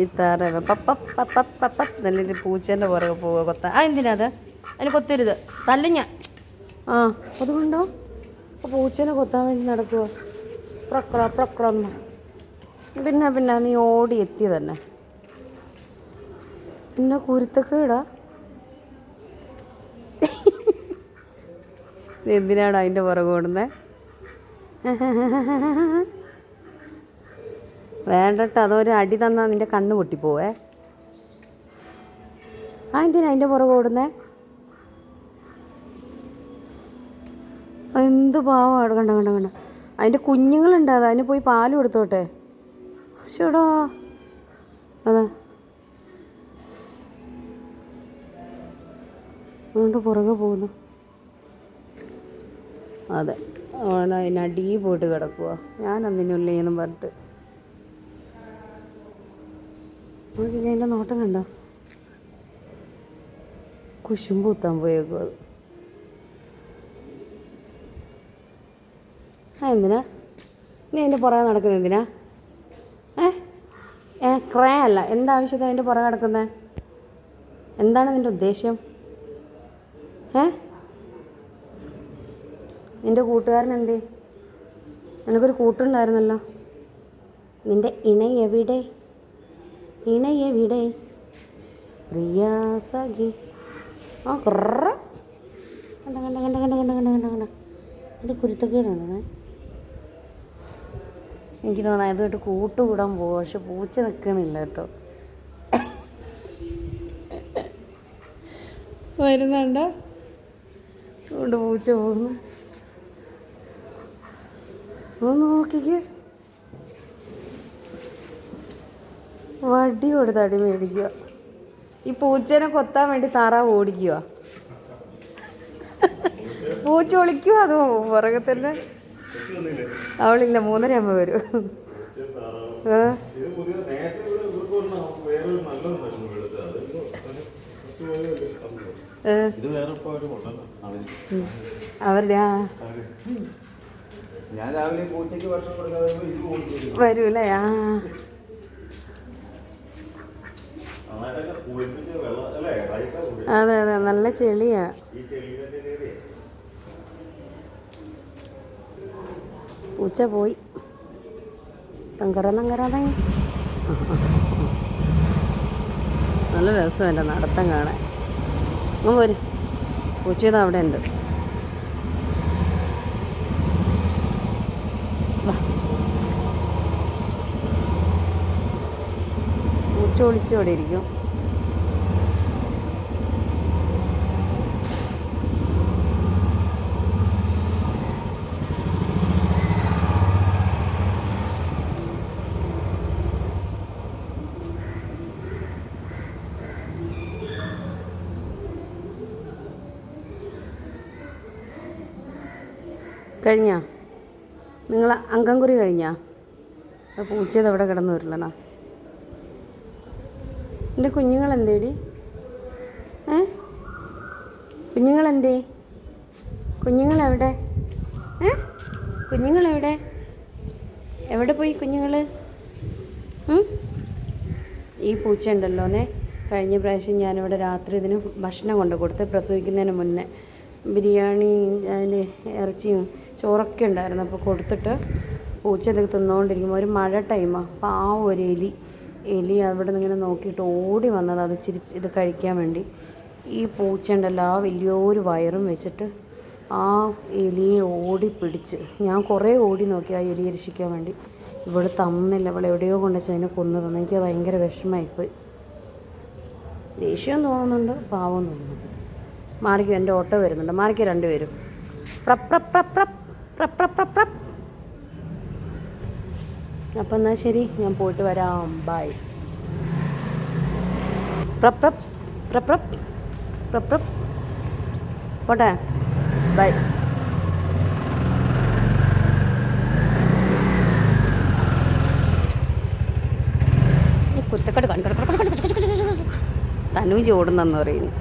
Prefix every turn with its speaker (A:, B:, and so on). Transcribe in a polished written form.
A: ഈ താറ പപ്പ നല്ലൊരു പൂച്ചേൻ്റെ പുറകെ പോവുക കൊത്താൻ. എന്തിനാ അത്? അതിന് കൊത്തരുത്, തല്ലിഞ്ഞ. അതുകൊണ്ടോ പൂച്ചേനെ കൊത്താൻ വേണ്ടി നടക്കുക. പ്രക്രൊന്ന് പിന്നെ നീ ഓടി എത്തി തന്നെ. പിന്നെ കുരുത്തക്കേടാ. എന്തിനാണ് അതിൻ്റെ പുറകെ ഓടുന്നത്? വേണ്ടട്ടോ, അതൊരു അടി തന്നാൽ നിൻ്റെ കണ്ണ് പൊട്ടിപ്പോവേ. എന്തിനാ അതിൻ്റെ പുറകെ ഓടുന്നേ? എന്ത് പാവമാണ്. കണ്ട അതിൻ്റെ കുഞ്ഞുങ്ങളുണ്ട്. അതിന് പോയി പാല് കൊടുത്തോട്ടെ. ചേടാ അതെ, അതുകൊണ്ട് പുറകെ പോകുന്നു. അതെ, അതിനടി പോയിട്ട് കിടക്കുക. ഞാനൊന്നിനുള്ളേന്നും പറഞ്ഞിട്ട് നോക്കി. അതിൻ്റെ നോട്ടം കണ്ടോ? കുശുമ്പ് കുത്താൻ പോയേക്കും അത്. എന്തിനാ നീ അതിൻ്റെ പുറകെ നടക്കുന്നത്? എന്തിനാ? ക്രേ അല്ല, എന്താവശ്യത്തിന് അതിൻ്റെ പുറകെ നടക്കുന്നത്? എന്താണ് നിൻ്റെ ഉദ്ദേശ്യം? നിൻ്റെ കൂട്ടുകാരൻ എന്തേ? നിനക്കൊരു കൂട്ടുണ്ടായിരുന്നല്ലോ. നിൻ്റെ ഇണ എവിടെ? പ്രിയാ സഖി. കണ്ട എൻ്റെ കുരുത്തക്കേടാണ്. എനിക്ക് തോന്നുന്നത് അതുമായിട്ട് കൂട്ടുകൂടാൻ പോകും. പക്ഷെ പൂച്ച നിൽക്കണില്ല കേട്ടോ. വരുന്നുണ്ട്, അതുകൊണ്ട് പൂച്ച പോകുന്നു. നോക്കിക്ക്, വടി കൊടുത്ത് അടി മേടിക്കുക. ഈ പൂച്ചേനെ കൊത്താൻ വേണ്ടി താറാവ് ഓടിക്കുക. പൂച്ച ഒളിക്കുക. അത് പുറകെ തന്നെ. അവളില്ല, 3:30 ആകുമ്പോൾ വരും. അവരുടെ വരൂല്ലേ? അതെ, നല്ല ചെളിയാ. പൂച്ച പോയി. നല്ല രസമല്ല നടത്തം കാണാൻ. പോര്, പൂച്ചത് അവിടെ ഉണ്ട്. പൂച്ച ഒളിച്ചോടെ ഇരിക്കും. കഴിഞ്ഞാ നിങ്ങൾ അങ്കംകുറി കഴിഞ്ഞാ? പൂച്ചത് എവിടെ കിടന്നു വരില്ലണ. എൻ്റെ കുഞ്ഞുങ്ങളെന്തേടി? കുഞ്ഞുങ്ങളെന്തേ? കുഞ്ഞുങ്ങളെവിടെ? കുഞ്ഞുങ്ങളെവിടെ? എവിടെ പോയി കുഞ്ഞുങ്ങൾ? ഈ പൂച്ച ഉണ്ടല്ലോ, കഴിഞ്ഞ പ്രാവശ്യം ഞാനിവിടെ രാത്രി ഇതിന് ഭക്ഷണം കൊണ്ട് കൊടുത്ത്, പ്രസവിക്കുന്നതിന് മുന്നേ ബിരിയാണി, അതിന് ഇറച്ചിയും ചോറൊക്കെ ഉണ്ടായിരുന്നു. അപ്പോൾ കൊടുത്തിട്ട് പൂച്ച ഇതൊക്കെ തിന്നുകൊണ്ടിരിക്കുമ്പോൾ ഒരു മഴ ടൈമാണ്. അപ്പോൾ ഒരു എലി അവിടെ നിന്ന് ഇങ്ങനെ നോക്കിയിട്ട് ഓടി വന്നത് അത് ഇത് കഴിക്കാൻ വേണ്ടി. ഈ പൂച്ച ഉണ്ടല്ലോ, വലിയൊരു വയറും വെച്ചിട്ട് എലിയെ ഓടിപ്പിടിച്ച്. ഞാൻ കുറേ ഓടി നോക്കി ആ എലിയെ രക്ഷിക്കാൻ വേണ്ടി. ഇവിടെ തന്നില്ല, അവൾ എവിടെയോ കൊണ്ടുവച്ച് അതിനെ കൊന്നു തന്നു. എനിക്ക് ഭയങ്കര വിഷമമായിപ്പോയി. ദേഷ്യം തോന്നുന്നുണ്ട്, പാവം തോന്നുന്നുണ്ട്. മാറിക്കോ, എൻ്റെ ഓട്ടോ വരുന്നുണ്ട്. മാറിക്കോ രണ്ടുപേരും. അപ്പം എന്നാൽ ശരി, ഞാൻ പോയിട്ട് വരാം. ബൈ. പോട്ടെ, ബൈ. കുറ്റക്കെട്ട് കാണിക്കണം. തനൂജ് ഓടുന്നെന്ന് പറയുന്നു.